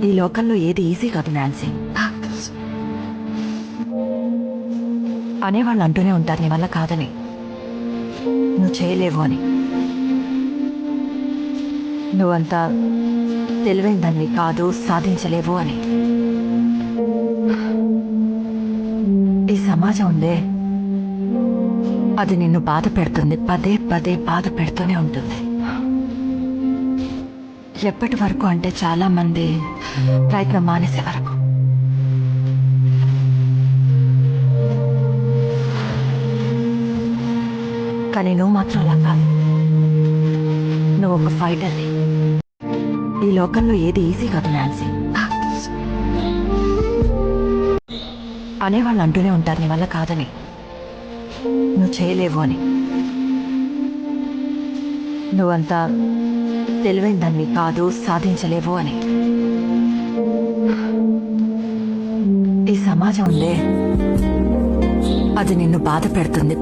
ఈ లోకంలో ఏది ఈజీ కాదు నాన్సీ. అనేవాళ్ళు అంటూనే ఉంటారు నీ వల్ల కాదని, నువ్వు చేయలేవు అని. నువ్వంతా తెలివైన దాన్ని కాదు, సాధించలేవు అని. ఈ సమాజం ఉందే, అది నిన్ను బాధ పెడుతుంది, పదే పదే బాధ పెడుతూనే ఉంటుంది. ఎప్పటి వరకు అంటే చాలా మంది ప్రయత్నం మానేసే వరకు. కానీ నువ్వు మాత్రం అలా కాదు. నువ్వు ఒక ఫైటర్ని. ఈ లోకంలో ఏది ఈజీ కాదు నాన్సీ. అనేవాళ్ళు అంటూనే ఉంటారు నీ వల్ల కాదని, నువ్వు చేయలేవు అని. నువ్వంతా తెలివైన దాన్ని కాదు, సాధించలేవు అని. ఈ సమాజం ఉందే, అది నిన్ను బాధ పెడుతుంది.